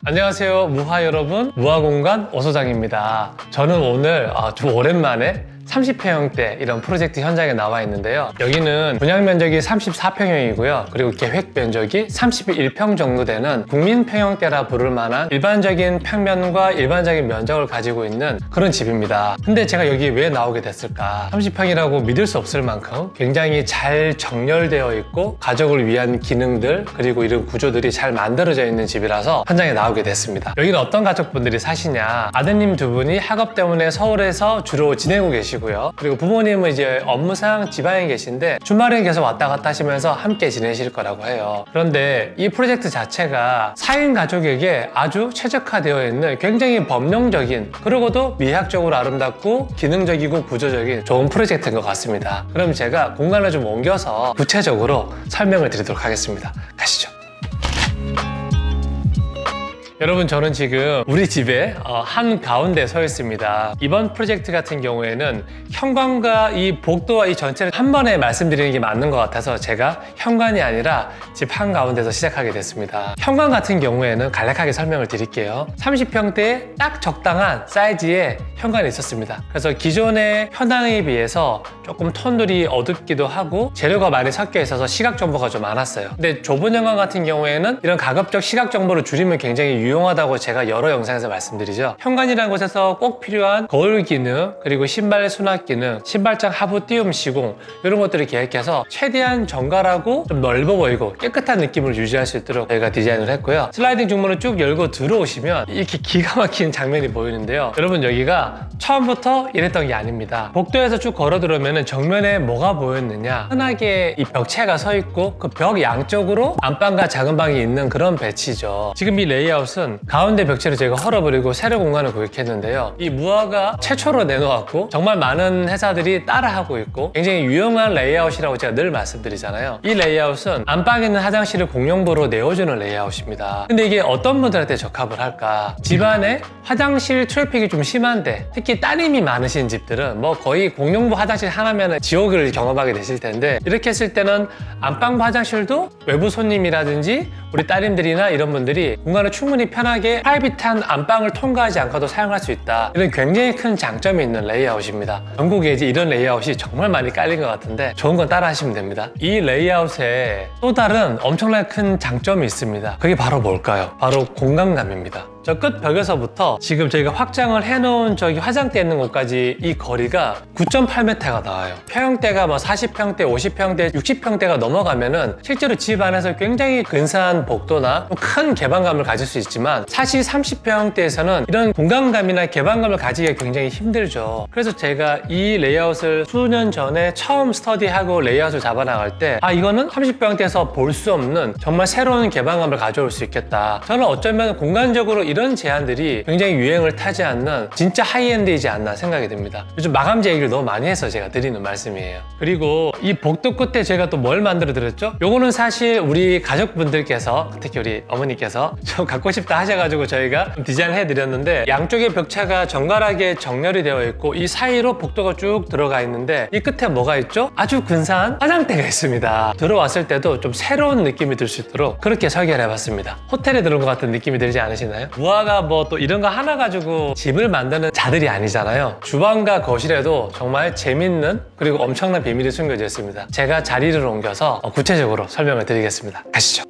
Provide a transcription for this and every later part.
안녕하세요 무하 여러분, 무하공간 오소장입니다. 저는 오늘 좀 오랜만에 30평형대 이런 프로젝트 현장에 나와 있는데요. 여기는 분양 면적이 34평형이고요. 그리고 계획 면적이 31평 정도 되는 국민평형대라 부를 만한 일반적인 평면과 일반적인 면적을 가지고 있는 그런 집입니다. 근데 제가 여기 왜 나오게 됐을까? 30평이라고 믿을 수 없을 만큼 굉장히 잘 정렬되어 있고 가족을 위한 기능들 그리고 이런 구조들이 잘 만들어져 있는 집이라서 현장에 나오게 됐습니다. 여기는 어떤 가족분들이 사시냐? 아드님 두 분이 학업 때문에 서울에서 주로 지내고 계시고 그리고 부모님은 이제 업무상 지방에 계신데 주말에 계속 왔다 갔다 하시면서 함께 지내실 거라고 해요. 그런데 이 프로젝트 자체가 4인 가족에게 아주 최적화되어 있는 굉장히 범용적인 그리고도 미학적으로 아름답고 기능적이고 구조적인 좋은 프로젝트인 것 같습니다. 그럼 제가 공간을 좀 옮겨서 구체적으로 설명을 드리도록 하겠습니다. 가시죠. 여러분, 저는 지금 우리 집의 한가운데 서 있습니다. 이번 프로젝트 같은 경우에는 현관과 이 복도와 이 전체를 한 번에 말씀드리는 게 맞는 것 같아서 제가 현관이 아니라 집 한가운데서 시작하게 됐습니다. 현관 같은 경우에는 간략하게 설명을 드릴게요. 30평대에 딱 적당한 사이즈의 현관이 있었습니다. 그래서 기존의 현황에 비해서 조금 톤들이 어둡기도 하고 재료가 많이 섞여 있어서 시각 정보가 좀 많았어요. 근데 좁은 현관 같은 경우에는 이런 가급적 시각 정보를 줄이면 굉장히 유용하다고 제가 여러 영상에서 말씀드리죠. 현관이라는 곳에서 꼭 필요한 거울 기능, 그리고 신발 수납 기능, 신발장 하부 띄움 시공 이런 것들을 계획해서 최대한 정갈하고 좀 넓어 보이고 깨끗한 느낌을 유지할 수 있도록 저희가 디자인을 했고요. 슬라이딩 중문을 쭉 열고 들어오시면 이렇게 기가 막힌 장면이 보이는데요. 여러분, 여기가 처음부터 이랬던 게 아닙니다. 복도에서 쭉 걸어 들어오면 정면에 뭐가 보였느냐, 흔하게 이 벽체가 서 있고 그 벽 양쪽으로 안방과 작은 방이 있는 그런 배치죠. 지금 이 레이아웃은 가운데 벽체를 제가 헐어버리고 세로 공간을 구획했는데요. 이 무화가 최초로 내놓았고 정말 많은 회사들이 따라하고 있고 굉장히 유용한 레이아웃이라고 제가 늘 말씀드리잖아요. 이 레이아웃은 안방에 있는 화장실을 공용부로 내어주는 레이아웃입니다. 근데 이게 어떤 분들한테 적합을 할까? 집안에 화장실 트래픽이 좀 심한데 특히 따님이 많으신 집들은 뭐 거의 공용부 화장실 하나면 지옥을 경험하게 되실 텐데, 이렇게 했을 때는 안방부 화장실도 외부 손님이라든지 우리 따님들이나 이런 분들이 공간을 충분히 편하게 프라이빗한 안방을 통과하지 않고도 사용할 수 있다. 이런 굉장히 큰 장점이 있는 레이아웃입니다. 전국에 이제 이런 레이아웃이 정말 많이 깔린 것 같은데 좋은 건 따라 하시면 됩니다. 이 레이아웃에 또 다른 엄청나게 큰 장점이 있습니다. 그게 바로 뭘까요? 바로 공간감입니다. 저 끝 벽에서부터 지금 저희가 확장을 해놓은 저기 화장대 있는 곳까지 이 거리가 9.8m가 나와요. 평형대가 뭐 40평대, 50평대, 60평대가 넘어가면은 실제로 집 안에서 굉장히 근사한 복도나 큰 개방감을 가질 수 있지만 사실 30평대에서는 이런 공간감이나 개방감을 가지기가 굉장히 힘들죠. 그래서 제가 이 레이아웃을 수년 전에 처음 스터디하고 레이아웃을 잡아나갈 때 이거는 30평대에서 볼 수 없는 정말 새로운 개방감을 가져올 수 있겠다. 저는 어쩌면 공간적으로 이런 제안들이 굉장히 유행을 타지 않는 진짜 하이엔드이지 않나 생각이 듭니다. 요즘 마감재 얘기를 너무 많이 해서 제가 드리는 말씀이에요. 그리고 이 복도 끝에 제가 또 뭘 만들어 드렸죠? 요거는 사실 우리 가족분들께서, 특히 우리 어머니께서 좀 갖고 싶다 하셔가지고 저희가 디자인을 해드렸는데, 양쪽의 벽체가 정갈하게 정렬이 되어 있고 이 사이로 복도가 쭉 들어가 있는데 이 끝에 뭐가 있죠? 아주 근사한 화장대가 있습니다. 들어왔을 때도 좀 새로운 느낌이 들 수 있도록 그렇게 설계를 해봤습니다. 호텔에 들어온 것 같은 느낌이 들지 않으시나요? 무화가 뭐 또 이런 거 하나 가지고 집을 만드는 자들이 아니잖아요. 주방과 거실에도 정말 재밌는 그리고 엄청난 비밀이 숨겨져 있습니다. 제가 자리를 옮겨서 구체적으로 설명을 드리겠습니다. 가시죠.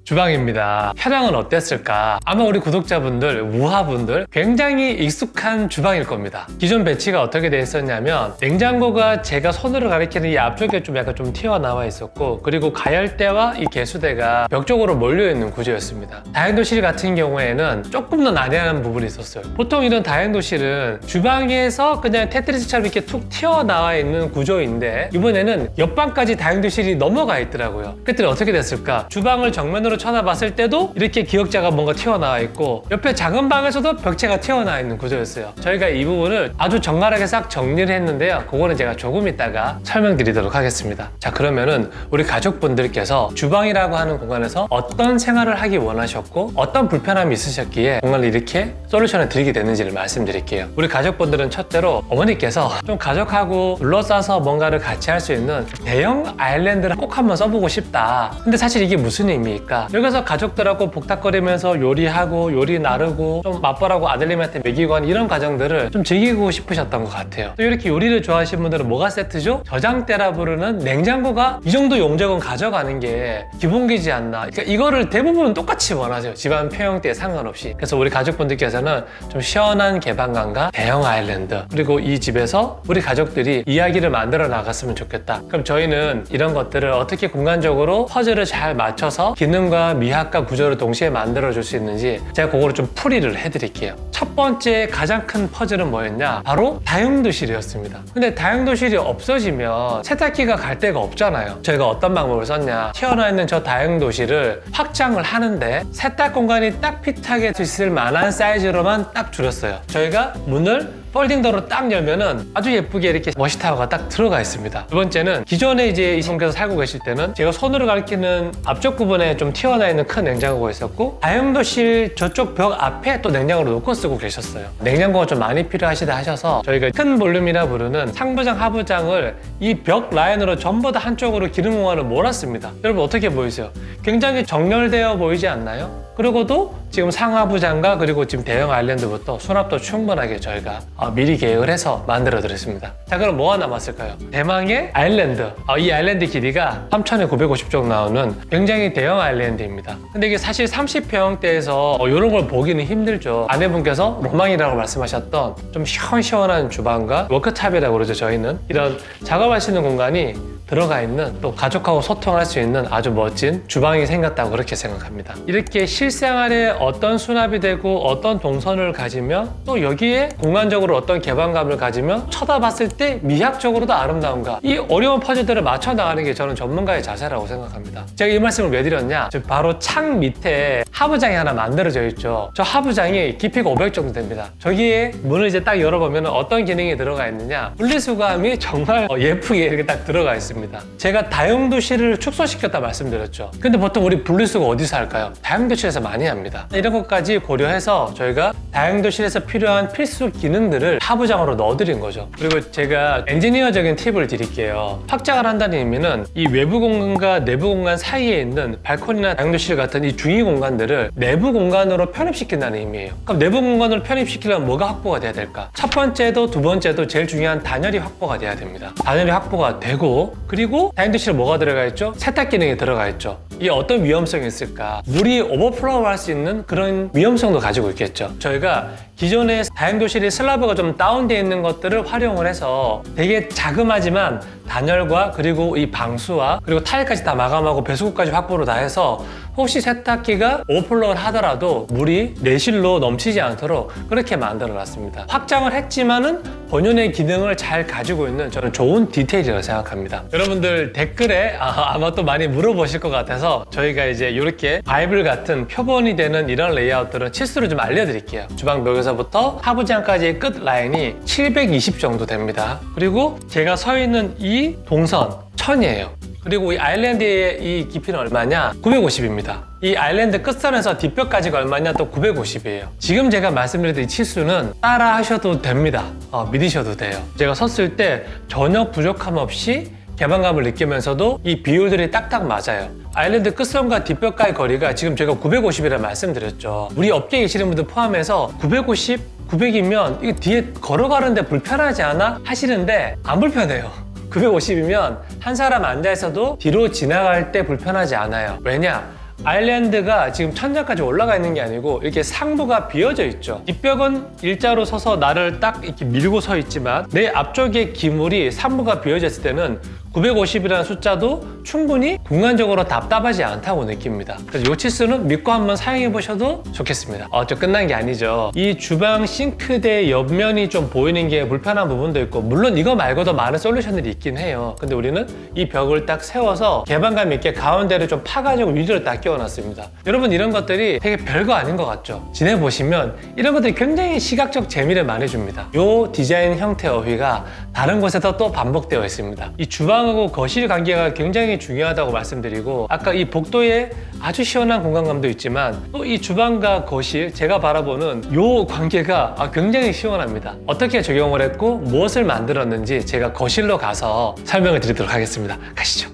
주방입니다. 현황은 어땠을까? 아마 우리 구독자분들, 무하분들 굉장히 익숙한 주방일 겁니다. 기존 배치가 어떻게 되어 있었냐면 냉장고가 제가 손으로 가리키는 이 앞쪽에 좀 약간 좀 튀어나와 있었고, 그리고 가열대와 이 개수대가 벽 쪽으로 몰려있는 구조였습니다. 다용도실 같은 경우에는 조금 더 난해한 부분이 있었어요. 보통 이런 다용도실은 주방에서 그냥 테트리스처럼 이렇게 툭 튀어나와 있는 구조인데 이번에는 옆방까지 다용도실이 넘어가 있더라고요. 그때는 어떻게 됐을까? 주방을 정면으로 쳐다봤을 때도 이렇게 기역자가 뭔가 튀어나와 있고 옆에 작은 방에서도 벽체가 튀어나와 있는 구조였어요. 저희가 이 부분을 아주 적나라하게 싹 정리를 했는데요. 그거는 제가 조금 이따가 설명드리도록 하겠습니다. 자, 그러면은 우리 가족분들께서 주방이라고 하는 공간에서 어떤 생활을 하기 원하셨고 어떤 불편함이 있으셨기에 공간을 이렇게 솔루션을 드리게 됐는지를 말씀드릴게요. 우리 가족분들은 첫째로 어머니께서 좀 가족하고 둘러싸서 뭔가를 같이 할 수 있는 대형 아일랜드를 꼭 한번 써보고 싶다. 근데 사실 이게 무슨 의미일까? 여기서 가족들하고 복닥거리면서 요리하고 요리 나르고 좀 맛보라고 아들님한테 먹이고 하는 이런 과정들을 좀 즐기고 싶으셨던 것 같아요. 또 이렇게 요리를 좋아하시는 분들은 뭐가 세트죠? 저장대라 부르는 냉장고가 이 정도 용적은 가져가는 게 기본기지 않나. 그러니까 이거를 대부분 똑같이 원하세요. 집안 평형대에 상관없이. 그래서 우리 가족분들께서는 좀 시원한 개방감과 대형 아일랜드, 그리고 이 집에서 우리 가족들이 이야기를 만들어 나갔으면 좋겠다. 그럼 저희는 이런 것들을 어떻게 공간적으로 퍼즐을 잘 맞춰서 기능과 미학과 구조를 동시에 만들어 줄 수 있는지 제가 그거를 좀 풀이를 해드릴게요. 첫 번째 가장 큰 퍼즐은 뭐였냐? 바로 다용도실이었습니다. 근데 다용도실이 없어지면 세탁기가 갈 데가 없잖아요. 저희가 어떤 방법을 썼냐? 튀어나와 있는 저 다용도실을 확장을 하는데 세탁 공간이 딱 핏하게 있을 만한 사이즈로만 딱 줄였어요. 저희가 문을 폴딩도어로 딱 열면은 아주 예쁘게 이렇게 워시타워가 딱 들어가 있습니다. 두 번째는 기존에 이제 이 성께서 살고 계실 때는 제가 손으로 가리키는 앞쪽 부분에 좀 튀어나와 있는 큰 냉장고가 있었고 다용도실 저쪽 벽 앞에 또 냉장고를 놓고 쓰고 계셨어요. 냉장고가 좀 많이 필요하시다 하셔서 저희가 큰 볼륨이라 부르는 상부장 하부장을 이 벽 라인으로 전부 다 한쪽으로 기능 공간을 몰았습니다. 여러분 어떻게 보이세요? 굉장히 정렬되어 보이지 않나요? 그리고도 지금 상하부장과 그리고 지금 대형 아일랜드부터 수납도 충분하게 저희가 미리 계획을 해서 만들어 드렸습니다. 자, 그럼 뭐가 남았을까요? 대망의 아일랜드. 이 아일랜드 길이가 3,950 정도 나오는 굉장히 대형 아일랜드입니다. 근데 이게 사실 30평대에서 이런 걸 보기는 힘들죠. 아내분께서 로망이라고 말씀하셨던 좀 시원시원한 주방과 워크탑이라고 그러죠. 저희는 이런 작업할 수 있는 공간이 들어가 있는, 또 가족하고 소통할 수 있는 아주 멋진 주방이 생겼다고 그렇게 생각합니다. 이렇게 실생활에 어떤 수납이 되고 어떤 동선을 가지며 또 여기에 공간적으로 어떤 개방감을 가지며 쳐다봤을 때 미학적으로도 아름다운가, 이 어려운 퍼즐들을 맞춰 나가는 게 저는 전문가의 자세라고 생각합니다. 제가 이 말씀을 왜 드렸냐? 바로 창 밑에 하부장이 하나 만들어져 있죠. 저 하부장이 깊이가 500 정도 됩니다. 저기에 문을 이제 딱 열어보면 어떤 기능이 들어가 있느냐? 분리수거함이 정말 예쁘게 이렇게 딱 들어가 있습니다. 제가 다용도실을 축소시켰다 말씀드렸죠. 근데 보통 우리 분리수거 어디서 할까요? 다용도실에서 많이 합니다. 이런 것까지 고려해서 저희가 다용도실에서 필요한 필수 기능들을 하부장으로 넣어드린 거죠. 그리고 제가 엔지니어적인 팁을 드릴게요. 확장을 한다는 의미는 이 외부 공간과 내부 공간 사이에 있는 발코니나 다용도실 같은 이 중위 공간들을 내부 공간으로 편입시킨다는 의미예요. 그럼 내부 공간으로 편입시키려면 뭐가 확보가 돼야 될까? 첫 번째도 두 번째도 제일 중요한 단열이 확보가 돼야 됩니다. 단열이 확보가 되고, 그리고 다용도실에 뭐가 들어가 있죠? 세탁 기능이 들어가 있죠. 이게 어떤 위험성이 있을까? 물이 오버플로우 할 수 있는 그런 위험성도 가지고 있겠죠. 저희가 기존의 다용도실이 슬라브가 좀 다운되어 있는 것들을 활용을 해서 되게 자그마지만 단열과 그리고 이 방수와 그리고 타일까지 다 마감하고 배수구까지 확보를 다 해서 혹시 세탁기가 오버플로우를 하더라도 물이 내실로 넘치지 않도록 그렇게 만들어 놨습니다. 확장을 했지만은 본연의 기능을 잘 가지고 있는 저는 좋은 디테일이라고 생각합니다. 여러분들 댓글에 아마 또 많이 물어보실 것 같아서 저희가 이제 이렇게 바이블 같은 표본이 되는 이런 레이아웃들은 치수를 좀 알려드릴게요. 주방 벽에서부터 하부장까지의 끝 라인이 720 정도 됩니다. 그리고 제가 서 있는 이 동선 1000이에요. 그리고 이 아일랜드의 이 깊이는 얼마냐? 950입니다. 이 아일랜드 끝선에서 뒷벽까지가 얼마냐? 또 950이에요. 지금 제가 말씀드렸던 이 치수는 따라 하셔도 됩니다. 믿으셔도 돼요. 제가 섰을 때 전혀 부족함 없이 개방감을 느끼면서도 이 비율들이 딱딱 맞아요. 아일랜드 끝선과 뒷벽과의 거리가 지금 제가 950이라 말씀드렸죠. 우리 업계에 계시는 분들 포함해서 950, 900이면 이게 뒤에 걸어가는데 불편하지 않아? 하시는데 안 불편해요. 950이면 한 사람 앉아있어도 뒤로 지나갈 때 불편하지 않아요. 왜냐? 아일랜드가 지금 천장까지 올라가 있는 게 아니고 이렇게 상부가 비어져 있죠. 뒷벽은 일자로 서서 나를 딱 이렇게 밀고 서 있지만 내 앞쪽에 기물이 상부가 비어져 있을 때는 950이라는 숫자도 충분히 공간적으로 답답하지 않다고 느낍니다. 그래서 이 치수는 믿고 한번 사용해 보셔도 좋겠습니다. 좀 끝난 게 아니죠. 이 주방 싱크대 옆면이 좀 보이는 게 불편한 부분도 있고, 물론 이거 말고도 많은 솔루션들이 있긴 해요. 근데 우리는 이 벽을 딱 세워서 개방감 있게 가운데를 좀 파가지고 위로 딱 끼워놨습니다. 여러분, 이런 것들이 되게 별거 아닌 것 같죠? 지내보시면 이런 것들이 굉장히 시각적 재미를 많이 줍니다. 이 디자인 형태 어휘가 다른 곳에서 또 반복되어 있습니다. 이 주방하고 거실 관계가 굉장히 중요하다고 말씀드리고, 아까 이 복도에 아주 시원한 공간감도 있지만 또 이 주방과 거실, 제가 바라보는 이 관계가 굉장히 시원합니다. 어떻게 적용을 했고 무엇을 만들었는지 제가 거실로 가서 설명을 드리도록 하겠습니다. 가시죠.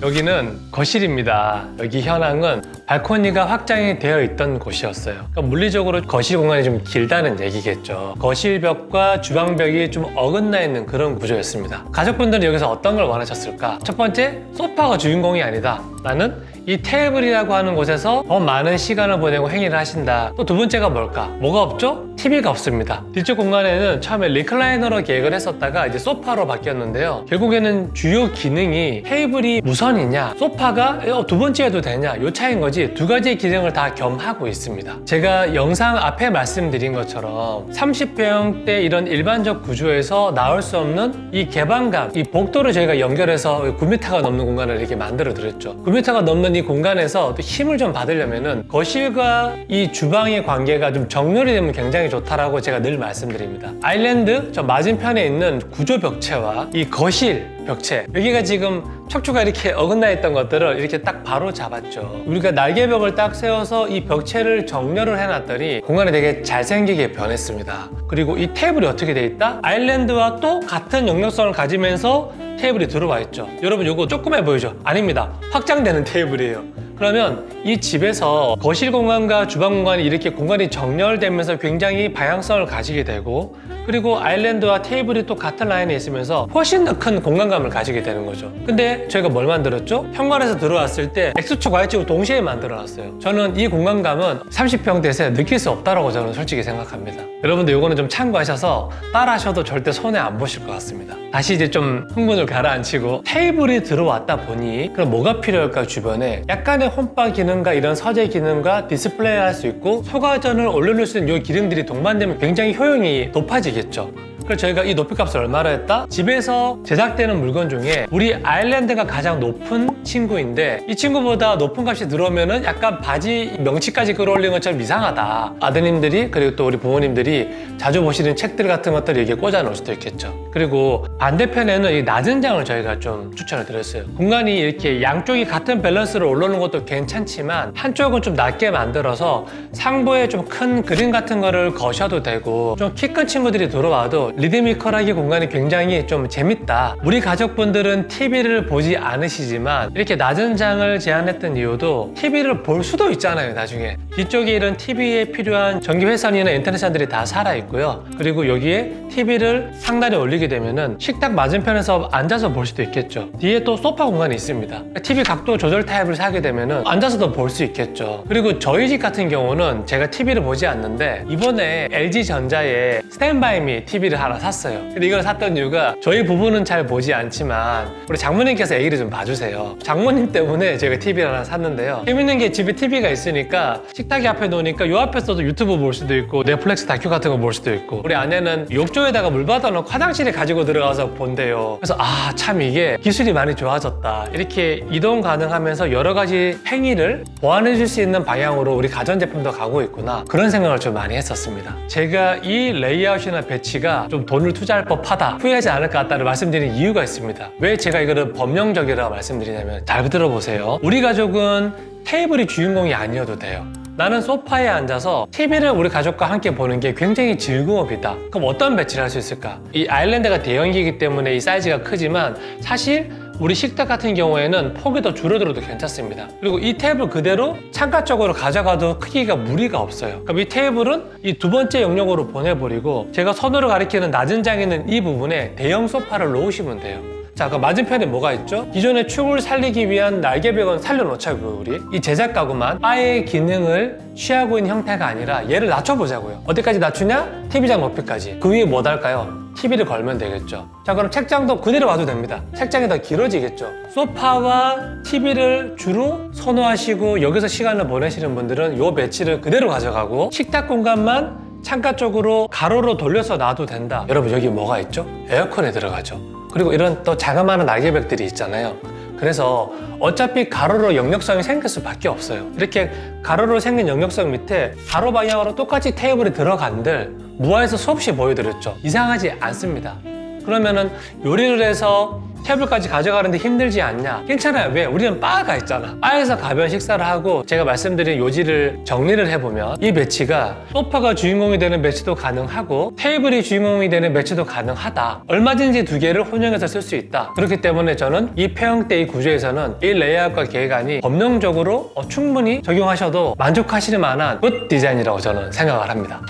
여기는 거실입니다. 여기 현황은 발코니가 확장이 되어 있던 곳이었어요. 그러니까 물리적으로 거실 공간이 좀 길다는 얘기겠죠. 거실벽과 주방벽이 좀 어긋나 있는 그런 구조였습니다. 가족분들은 여기서 어떤 걸 원하셨을까? 첫 번째, 소파가 주인공이 아니다. 나는 이 테이블이라고 하는 곳에서 더 많은 시간을 보내고 행위를 하신다. 또 두 번째가 뭘까? 뭐가 없죠? TV가 없습니다. 뒤쪽 공간에는 처음에 리클라이너로 계획을 했었다가 이제 소파로 바뀌었는데요. 결국에는 주요 기능이 테이블이 우선이냐, 소파가 두 번째 해도 되냐, 이 차이인 거지 두 가지의 기능을 다 겸하고 있습니다. 제가 영상 앞에 말씀드린 것처럼 30평대 이런 일반적 구조에서 나올 수 없는 이 개방감, 이 복도를 저희가 연결해서 9m가 넘는 공간을 이렇게 만들어 드렸죠. 9m가 넘는 이 공간에서 또 힘을 좀 받으려면은 거실과 이 주방의 관계가 좀 정렬이 되면 굉장히 좋다라고 제가 늘 말씀드립니다. 아일랜드 저 맞은편에 있는 구조 벽체와 이 거실 벽체, 여기가 지금 척추가 이렇게 어긋나 있던 것들을 이렇게 딱 바로 잡았죠. 우리가 날개벽을 딱 세워서 이 벽체를 정렬을 해놨더니 공간이 되게 잘생기게 변했습니다. 그리고 이 테이블이 어떻게 돼 있다? 아일랜드와 또 같은 역력성을 가지면서 테이블이 들어와 있죠. 여러분, 이거 조그매 보이죠? 아닙니다. 확장되는 테이블이에요. 그러면 이 집에서 거실 공간과 주방 공간이 이렇게 공간이 정렬되면서 굉장히 방향성을 가지게 되고, 그리고 아일랜드와 테이블이 또 같은 라인에 있으면서 훨씬 더 큰 공간감을 가지게 되는 거죠. 근데 저희가 뭘 만들었죠? 현관에서 들어왔을 때 X축, Y축을 동시에 만들어놨어요. 저는 이 공간감은 30평대에서 느낄 수 없다고 저는 솔직히 생각합니다. 여러분들 이거는 좀 참고하셔서 따라하셔도 절대 손해 안 보실 것 같습니다. 다시 이제 좀 흥분을 가라앉히고, 테이블이 들어왔다 보니 그럼 뭐가 필요할까? 주변에 약간의 홈바 기능과 이런 서재 기능과 디스플레이 할 수 있고 소가전을 올려놓을 수 있는 이 기능들이 동반되면 굉장히 효용이 높아지겠죠. 그래서 저희가 이 높이값을 얼마로 했다? 집에서 제작되는 물건 중에 우리 아일랜드가 가장 높은 친구인데, 이 친구보다 높은 값이 들어오면은 약간 바지 명치까지 끌어올리는 것처럼 이상하다. 아드님들이, 그리고 또 우리 부모님들이 자주 보시는 책들 같은 것들을 여기에 꽂아 놓을 수도 있겠죠. 그리고 반대편에는 이 낮은 장을 저희가 좀 추천을 드렸어요. 공간이 이렇게 양쪽이 같은 밸런스를 올려놓은 것도 괜찮지만 한쪽은 좀 낮게 만들어서 상부에 좀 큰 그림 같은 거를 거셔도 되고, 좀 키 큰 친구들이 들어와도 리드미컬하게 공간이 굉장히 좀 재밌다. 우리 가족분들은 TV를 보지 않으시지만 이렇게 낮은 장을 제안했던 이유도 TV를 볼 수도 있잖아요. 나중에 뒤쪽에 이런 TV에 필요한 전기 회선이나 인터넷선들이 다 살아있고요. 그리고 여기에 TV를 상단에 올리게 되면은 식탁 맞은편에서 앉아서 볼 수도 있겠죠. 뒤에 또 소파 공간이 있습니다. TV 각도 조절 타입을 사게 되면은 앉아서도 볼 수 있겠죠. 그리고 저희 집 같은 경우는 제가 TV를 보지 않는데 이번에 LG전자에 스탠바이미 TV를 하나 샀어요. 근데 이걸 샀던 이유가 저희 부부는 잘 보지 않지만 우리 장모님께서 얘기를 좀 봐주세요. 장모님 때문에 제가 TV를 하나 샀는데요. 재밌는 게 집에 TV가 있으니까 식탁이 앞에 놓으니까 요 앞에서도 유튜브 볼 수도 있고 넷플릭스 다큐 같은 거 볼 수도 있고, 우리 아내는 욕조에다가 물 받아놓고 화장실에 가지고 들어가서 본대요. 그래서 참 이게 기술이 많이 좋아졌다. 이렇게 이동 가능하면서 여러 가지 행위를 보완해 줄 수 있는 방향으로 우리 가전제품도 가고 있구나, 그런 생각을 좀 많이 했었습니다. 제가 이 레이아웃이나 배치가 좀 돈을 투자할 법하다, 후회하지 않을 것 같다를 말씀드리는 이유가 있습니다. 왜 제가 이거를 범용적이라고 말씀드리냐면, 잘 들어보세요. 우리 가족은 테이블이 주인공이 아니어도 돼요. 나는 소파에 앉아서 TV를 우리 가족과 함께 보는 게 굉장히 즐거움이다. 그럼 어떤 배치를 할 수 있을까? 이 아일랜드가 대형기이기 때문에 이 사이즈가 크지만 사실 우리 식탁 같은 경우에는 폭이 더 줄어들어도 괜찮습니다. 그리고 이 테이블 그대로 창가 쪽으로 가져가도 크기가 무리가 없어요. 그럼 이 테이블은 이 두 번째 영역으로 보내버리고 제가 손으로 가리키는 낮은 장에 있는 이 부분에 대형 소파를 놓으시면 돼요. 자, 그 맞은편에 뭐가 있죠? 기존의 축을 살리기 위한 날개벽은 살려놓자고요, 우리. 이 제작 가구만 바의 기능을 취하고 있는 형태가 아니라 얘를 낮춰보자고요. 어디까지 낮추냐? TV장 높이까지. 그 위에 뭐 달까요? TV를 걸면 되겠죠. 자, 그럼 책장도 그대로 와도 됩니다. 책장이 더 길어지겠죠. 소파와 TV를 주로 선호하시고 여기서 시간을 보내시는 분들은 이 배치를 그대로 가져가고 식탁 공간만 창가 쪽으로 가로로 돌려서 놔도 된다. 여러분, 여기 뭐가 있죠? 에어컨에 들어가죠. 그리고 이런 또 자그마한 날개벽들이 있잖아요. 그래서 어차피 가로로 역력성이 생길 수밖에 없어요. 이렇게 가로로 생긴 역력성 밑에 가로 방향으로 똑같이 테이블이 들어간들 무화에서 수없이 보여드렸죠. 이상하지 않습니다. 그러면은 요리를 해서 테이블까지 가져가는데 힘들지 않냐? 괜찮아요. 왜? 우리는 바가 있잖아. 바에서 가벼운 식사를 하고 제가 말씀드린 요지를 정리를 해보면 이 배치가 소파가 주인공이 되는 배치도 가능하고 테이블이 주인공이 되는 배치도 가능하다. 얼마든지 두 개를 혼용해서 쓸 수 있다. 그렇기 때문에 저는 이 폐형대 이 구조에서는 이 레이아웃과 계획안이 법령적으로 충분히 적용하셔도 만족하실 만한 굿 디자인이라고 저는 생각을 합니다.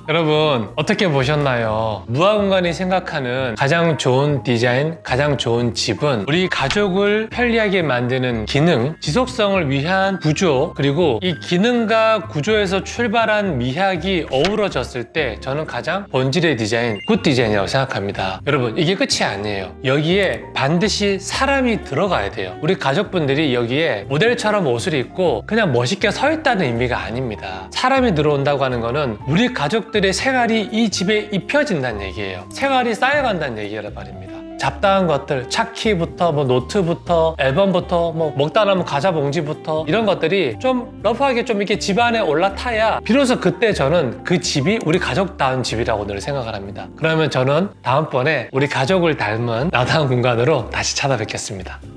여러분, 어떻게 보셨나요? 무화공간이 생각하는 가장 좋은 디자인, 가장 좋은 집은 우리 가족을 편리하게 만드는 기능, 지속성을 위한 구조, 그리고 이 기능과 구조에서 출발한 미학이 어우러졌을 때 저는 가장 본질의 디자인, 굿 디자인이라고 생각합니다. 여러분, 이게 끝이 아니에요. 여기에 반드시 사람이 들어가야 돼요. 우리 가족분들이 여기에 모델처럼 옷을 입고 그냥 멋있게 서 있다는 의미가 아닙니다. 사람이 들어온다고 하는 거는 우리 가족들의 생활이 이 집에 입혀진다는 얘기예요. 생활이 쌓여간다는 얘기란 말입니다. 잡다한 것들, 차키부터 뭐 노트부터 앨범부터 뭐 먹다 남은 과자 봉지부터 이런 것들이 좀 러프하게 좀 이렇게 집 안에 올라타야 비로소 그때 저는 그 집이 우리 가족다운 집이라고 늘 생각을 합니다. 그러면 저는 다음번에 우리 가족을 닮은 나다운 공간으로 다시 찾아뵙겠습니다.